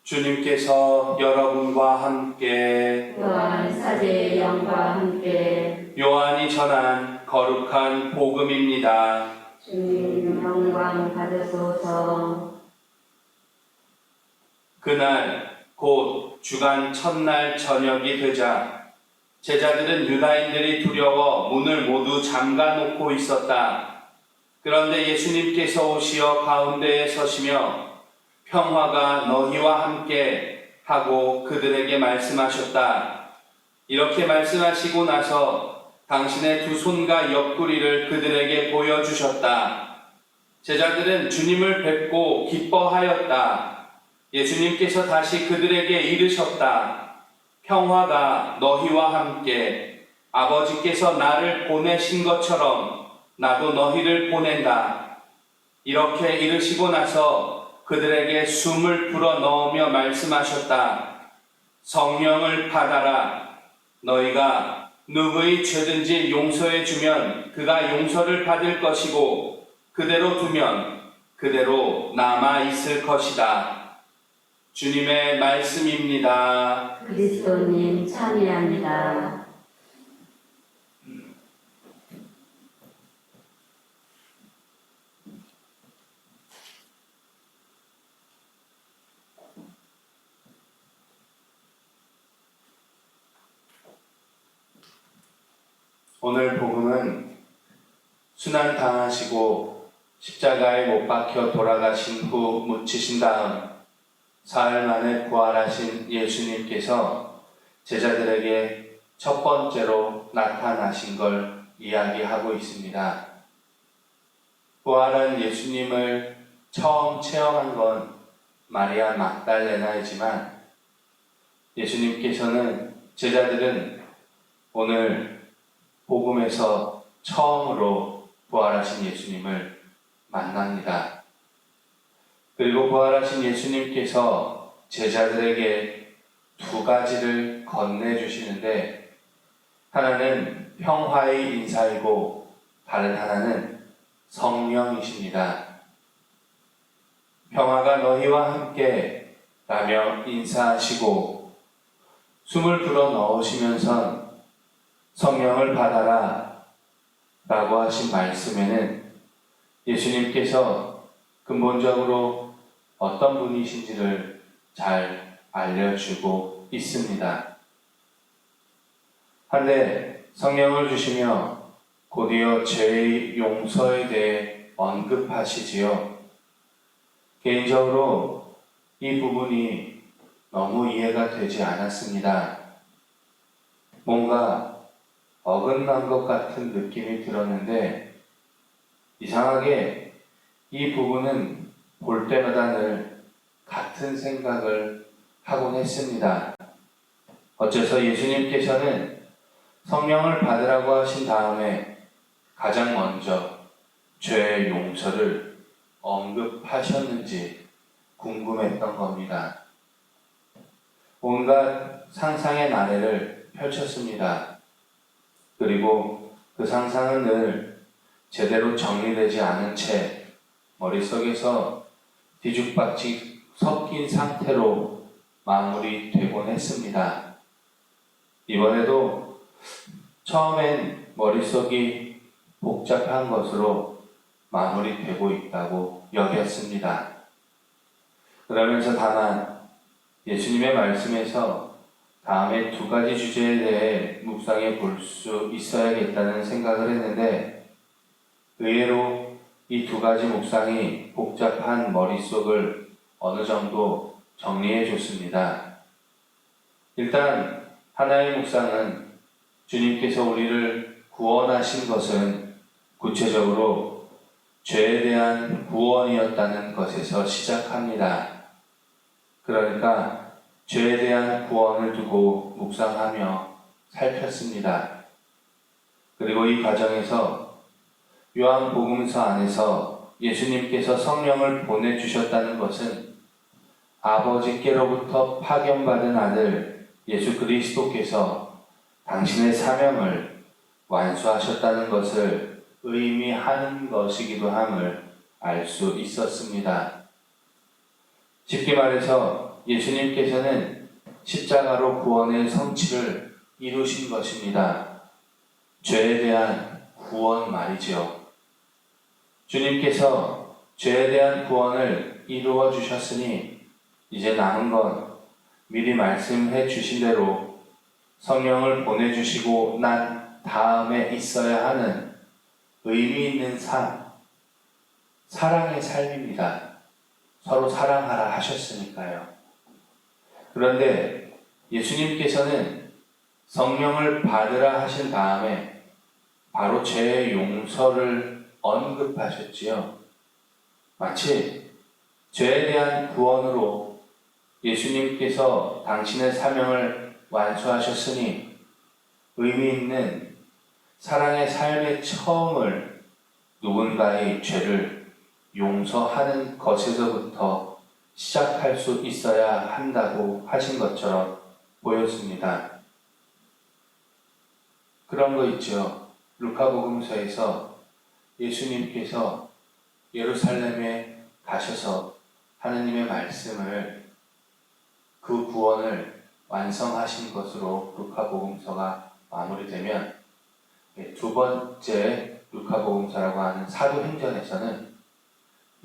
주님께서 여러분과 함께 또한 사제의 영과 함께 요한이 전한 거룩한 복음입니다. 주님 영광 받으소서. 그날 곧 주간 첫날 저녁이 되자 제자들은 유다인들이 두려워 문을 모두 잠가 놓고 있었다. 그런데 예수님께서 오시어 가운데에 서시며 평화가 너희와 함께 하고 그들에게 말씀하셨다. 이렇게 말씀하시고 나서 당신의 두 손과 옆구리를 그들에게 보여주셨다. 제자들은 주님을 뵙고 기뻐하였다. 예수님께서 다시 그들에게 이르셨다. 평화가 너희와 함께, 아버지께서 나를 보내신 것처럼 나도 너희를 보낸다. 이렇게 이르시고 나서 그들에게 숨을 불어 넣으며 말씀하셨다. 성령을 받아라. 너희가 누구의 죄든지 용서해 주면 그가 용서를 받을 것이고 그대로 두면 그대로 남아 있을 것이다. 주님의 말씀입니다. 그리스도님 찬미합니다. 오늘 복음은 순환당하시고 십자가에 못 박혀 돌아가신 후 묻히신 다음 사흘 만에 부활하신 예수님께서 제자들에게 첫 번째로 나타나신 걸 이야기하고 있습니다. 부활한 예수님을 처음 체험한 건 마리아 막달레나이지만 예수님께서는 제자들은 오늘 복음에서 처음으로 부활하신 예수님을 만납니다. 그리고 부활하신 예수님께서 제자들에게 두 가지를 건네주시는데 하나는 평화의 인사이고 다른 하나는 성령이십니다. 평화가 너희와 함께 라며 인사하시고 숨을 불어 넣으시면서 성령을 받아라 라고 하신 말씀에는 예수님께서 근본적으로 어떤 분이신지를 잘 알려주고 있습니다. 한데 성령을 주시며 곧이어 죄의 용서에 대해 언급하시지요. 개인적으로 이 부분이 너무 이해가 되지 않았습니다. 뭔가 어긋난 것 같은 느낌이 들었는데 이상하게 이 부분은 볼 때마다 늘 같은 생각을 하곤 했습니다. 어째서 예수님께서는 성령을 받으라고 하신 다음에 가장 먼저 죄의 용서를 언급하셨는지 궁금했던 겁니다. 온갖 상상의 나래를 펼쳤습니다. 그리고 그 상상은 늘 제대로 정리되지 않은 채 머릿속에서 뒤죽박죽 섞인 상태로 마무리되곤 했습니다. 이번에도 처음엔 머릿속이 복잡한 것으로 마무리되고 있다고 여겼습니다. 그러면서 다만 예수님의 말씀에서 다음에 두 가지 주제에 대해 묵상해 볼 수 있어야겠다는 생각을 했는데 의외로 이 두 가지 묵상이 복잡한 머릿속을 어느 정도 정리해 줬습니다. 일단 하나의 묵상은 주님께서 우리를 구원하신 것은 구체적으로 죄에 대한 구원이었다는 것에서 시작합니다. 그러니까 죄에 대한 구원을 두고 묵상하며 살폈습니다. 그리고 이 과정에서 요한복음서 안에서 예수님께서 성령을 보내주셨다는 것은 아버지께로부터 파견받은 아들 예수 그리스도께서 당신의 사명을 완수하셨다는 것을 의미하는 것이기도 함을 알 수 있었습니다. 쉽게 말해서 예수님께서는 십자가로 구원의 성취를 이루신 것입니다. 죄에 대한 구원 말이지요. 주님께서 죄에 대한 구원을 이루어 주셨으니 이제 남은 건 미리 말씀해 주신 대로 성령을 보내주시고 난 다음에 있어야 하는 의미 있는 삶, 사랑의 삶입니다. 서로 사랑하라 하셨으니까요. 그런데 예수님께서는 성령을 받으라 하신 다음에 바로 죄의 용서를 언급하셨지요. 마치 죄에 대한 구원으로 예수님께서 당신의 사명을 완수하셨으니 의미 있는 사랑의 삶의 처음을 누군가의 죄를 용서하는 것에서부터 시작할 수 있어야 한다고 하신 것처럼 보였습니다. 그런 거 있죠. 루카복음서에서 예수님께서 예루살렘에 가셔서 하느님의 말씀을 그 구원을 완성하신 것으로 루카복음서가 마무리되면 두 번째 루카복음서라고 하는 사도행전에서는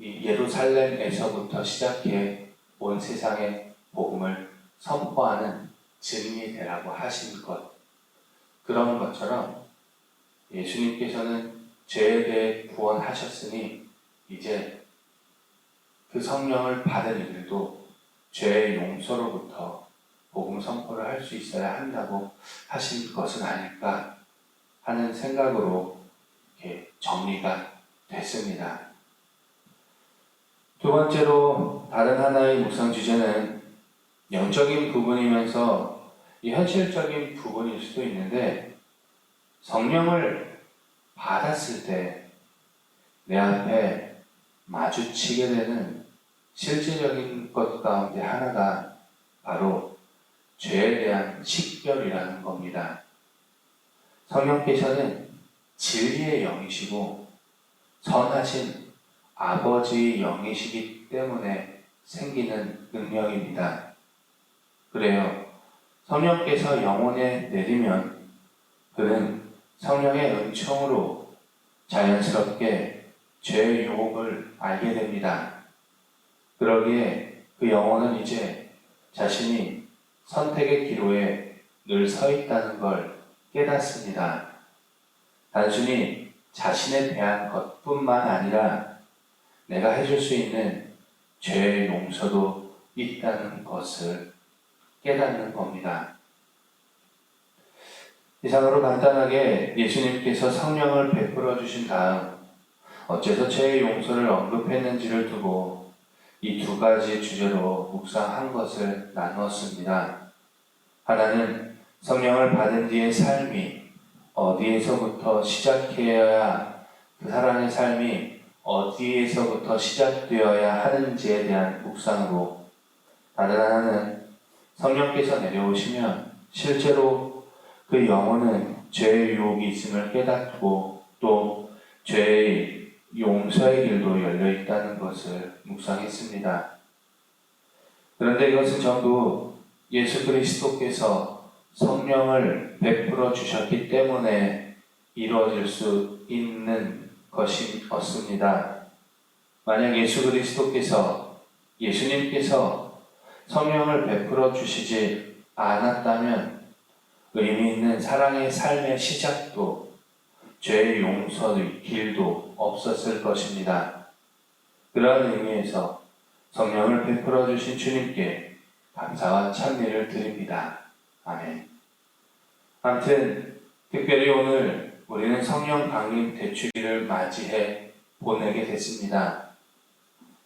이 예루살렘에서부터 시작해 온 세상에 복음을 선포하는 증인이 되라고 하신 것, 그런 것처럼 예수님께서는 죄에 대해 구원하셨으니 이제 그 성령을 받은 이들도 죄의 용서로부터 복음 선포를 할 수 있어야 한다고 하신 것은 아닐까 하는 생각으로 이렇게 정리가 됐습니다. 두 번째로 다른 하나의 묵상 주제는 영적인 부분이면서 이 현실적인 부분일 수도 있는데, 성령을 받았을 때 내 앞에 마주치게 되는 실제적인 것 가운데 하나가 바로 죄에 대한 식별이라는 겁니다. 성령께서는 진리의 영이시고 선하신 아버지의 영이시기 때문에 생기는 능력입니다. 그래요. 성령께서 영혼에 내리면 그는 성령의 은총으로 자연스럽게 죄의 유혹을 알게 됩니다. 그러기에 그 영혼은 이제 자신이 선택의 기로에 늘 서 있다는 걸 깨닫습니다. 단순히 자신에 대한 것뿐만 아니라 내가 해줄 수 있는 죄의 용서도 있다는 것을 깨닫는 겁니다. 이상으로 간단하게 예수님께서 성령을 베풀어 주신 다음 어째서 죄의 용서를 언급했는지를 두고 이 두 가지 주제로 묵상한 것을 나누었습니다. 하나는 성령을 받은 뒤의 삶이 어디에서부터 시작해야, 그 사람의 삶이 어디에서부터 시작되어야 하는지에 대한 묵상으로, 다른 하나는 성령께서 내려오시면 실제로 그 영혼은 죄의 유혹이 있음을 깨닫고 또 죄의 용서의 길도 열려 있다는 것을 묵상했습니다. 그런데 이것은 전부 예수 그리스도께서 성령을 베풀어 주셨기 때문에 이루어질 수 있는 것이었습니다. 만약 예수 그리스도께서, 예수님께서 성령을 베풀어 주시지 않았다면 의미 있는 사랑의 삶의 시작도 죄의 용서의 길도 없었을 것입니다. 그러한 의미에서 성령을 베풀어 주신 주님께 감사와 찬미를 드립니다. 아멘. 아무튼 특별히 오늘 우리는 성령 강림 대축일을 맞이해 보내게 됐습니다.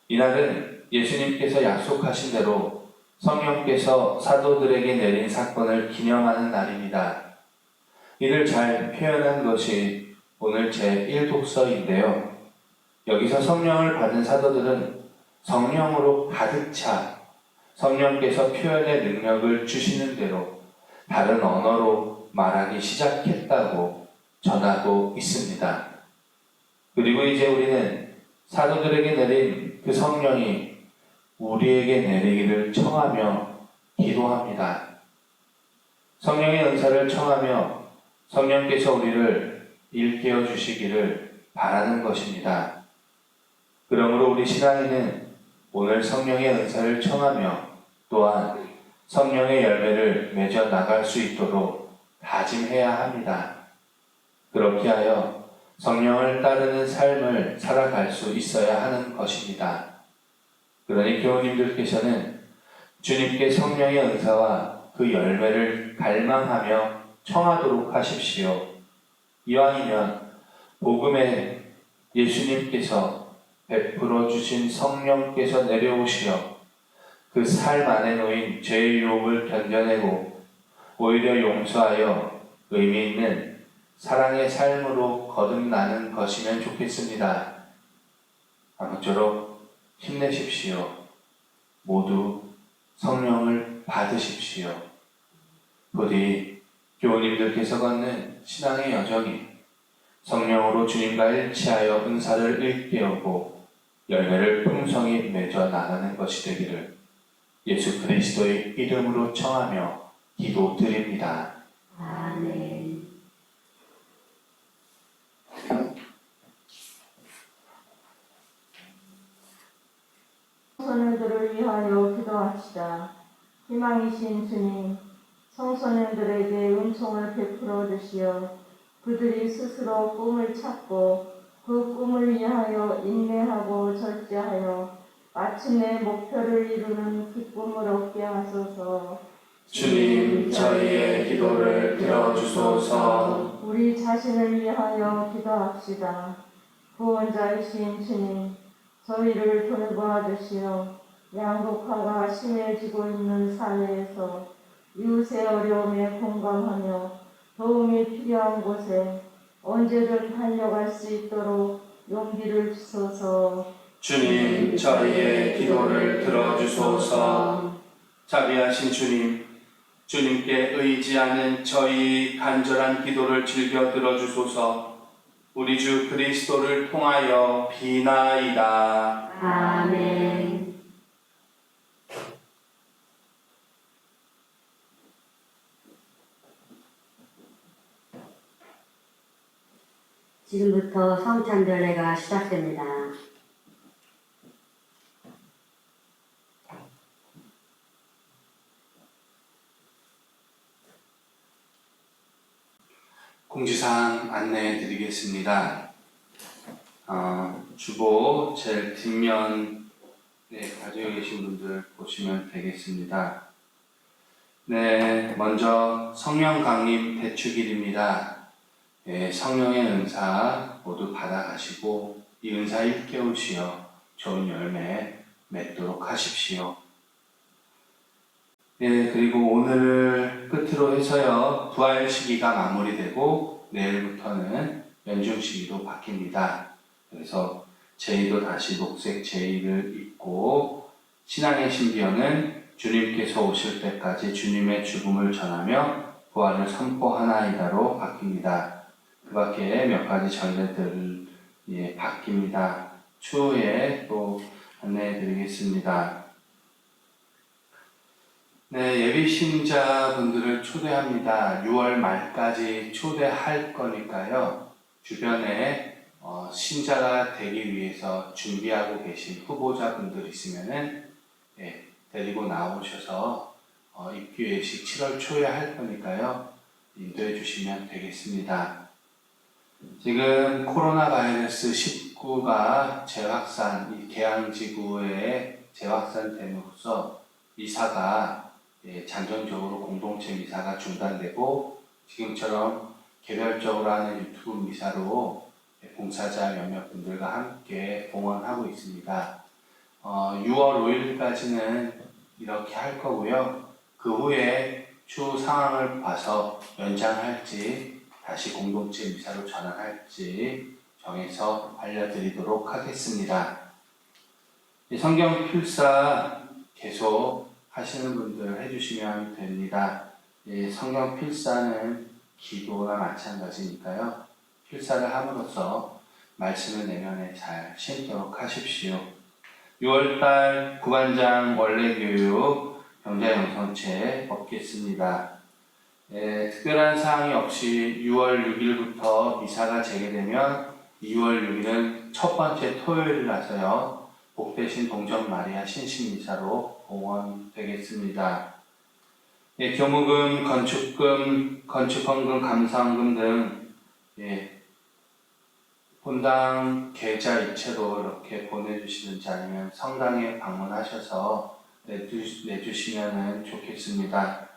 이날은 예수님께서 약속하신 대로 성령께서 사도들에게 내린 사건을 기념하는 날입니다. 이를 잘 표현한 것이 오늘 제1독서인데요. 여기서 성령을 받은 사도들은 성령으로 가득 차 성령께서 표현의 능력을 주시는 대로 다른 언어로 말하기 시작했다고 전하고 있습니다. 그리고 이제 우리는 사도들에게 내린 그 성령이 우리에게 내리기를 청하며 기도합니다. 성령의 은사를 청하며 성령께서 우리를 일깨워 주시기를 바라는 것입니다. 그러므로 우리 신앙인은 오늘 성령의 은사를 청하며 또한 성령의 열매를 맺어 나갈 수 있도록 다짐해야 합니다. 그렇게 하여 성령을 따르는 삶을 살아갈 수 있어야 하는 것입니다. 그러니 교우님들께서는 주님께 성령의 은사와 그 열매를 갈망하며 청하도록 하십시오. 이왕이면 복음에 예수님께서 베풀어 주신 성령께서 내려오시어 그 삶 안에 놓인 죄의 유혹을 견뎌내고 오히려 용서하여 의미 있는 사랑의 삶으로 거듭나는 것이면 좋겠습니다. 아무쪼록 힘내십시오. 모두 성령을 받으십시오. 부디 교우님들께서 걷는 신앙의 여정이 성령으로 주님과 일치하여 은사를 일깨우고 열매를 풍성히 맺어 나가는 것이 되기를 예수 그리스도의 이름으로 청하며 기도드립니다. 아멘. 청소년들을 위하여 기도합시다. 희망이신 주님, 청소년들에게 은총을 베풀어 주시어 그들이 스스로 꿈을 찾고 그 꿈을 위하여 인내하고 절제하여 마침내 목표를 이루는 기쁨을 얻게 하소서. 주님, 저희의 기도를 들어주소서. 우리 자신을 위하여 기도합시다. 구원자이신 주님, 저희를 돌보아주시어 양극화가 심해지고 있는 사회에서 이웃의 어려움에 공감하며 도움이 필요한 곳에 언제든 달려갈 수 있도록 용기를 주소서. 주님, 저희의 기도를 들어주소서. 자비하신 주님, 주님께 의지하는 저희 간절한 기도를 즐겨 들어주소서. 우리 주 그리스도를 통하여 비나이다. 아멘. 지금부터 성찬절례가 시작됩니다. 공지사항 안내해 드리겠습니다. 주보 제일 뒷면에 가지고 계신 분들 보시면 되겠습니다. 네, 먼저 성령 강림 대축일입니다. 성령의 은사 모두 받아가시고 이 은사 일깨우시어 좋은 열매 맺도록 하십시오. 그리고 오늘을 끝으로 해서요, 부활 시기가 마무리되고 내일부터는 연중 시기로 바뀝니다. 그래서 제의도 다시 녹색 제의를 입고 신앙의 신비어는 주님께서 오실 때까지 주님의 죽음을 전하며 부활을 선포하나이다로 바뀝니다. 그 밖에 몇 가지 전례들 바뀝니다. 추후에 또 안내해 드리겠습니다. 네, 예비 신자분들을 초대합니다. 6월 말까지 초대할 거니까요. 주변에 신자가 되기 위해서 준비하고 계신 후보자분들 있으면은 데리고 나오셔서 입기 예식 7월 초에 할 거니까요. 인도해 주시면 되겠습니다. 지금 코로나 바이러스 19가 재확산, 이 계양지구에 재확산됨으로써 미사가 잠정적으로 공동체 미사가 중단되고 지금처럼 개별적으로 하는 유튜브 미사로 봉사자 몇몇 분들과 함께 봉헌하고 있습니다. 6월 5일까지는 이렇게 할 거고요. 그 후에 추후 상황을 봐서 연장할지 다시 공동체 미사로 전환할지 정해서 알려드리도록 하겠습니다. 성경 필사 계속 하시는 분들 해주시면 됩니다. 성경 필사는 기도나 마찬가지니까요. 필사를 함으로써 말씀을 내면에 잘 심도록 하십시오. 6월달 구간장 원래교육 병자영성체 얻겠습니다. 특별한 사항이 없이 6월 6일부터 미사가 재개되면 2월 6일은 첫 번째 토요일이라서요. 복되신 동정 마리아 신신미사로 봉헌되겠습니다. 교무금, 건축금, 건축헌금, 감사헌금 등 본당 계좌 이체로 이렇게 보내주시든지 아니면 성당에 방문하셔서 내주시면 좋겠습니다.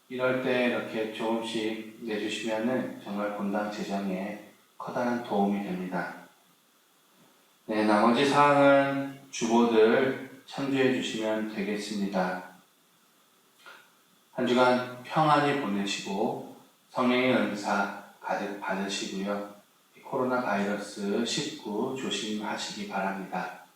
이럴 때 이렇게 조금씩 내주시면 정말 본당 재정에 커다란 도움이 됩니다. 나머지 사항은 주보들 참조해 주시면 되겠습니다. 한 주간 평안히 보내시고 성령의 은사 가득 받으시고요. 코로나 바이러스 19 조심하시기 바랍니다.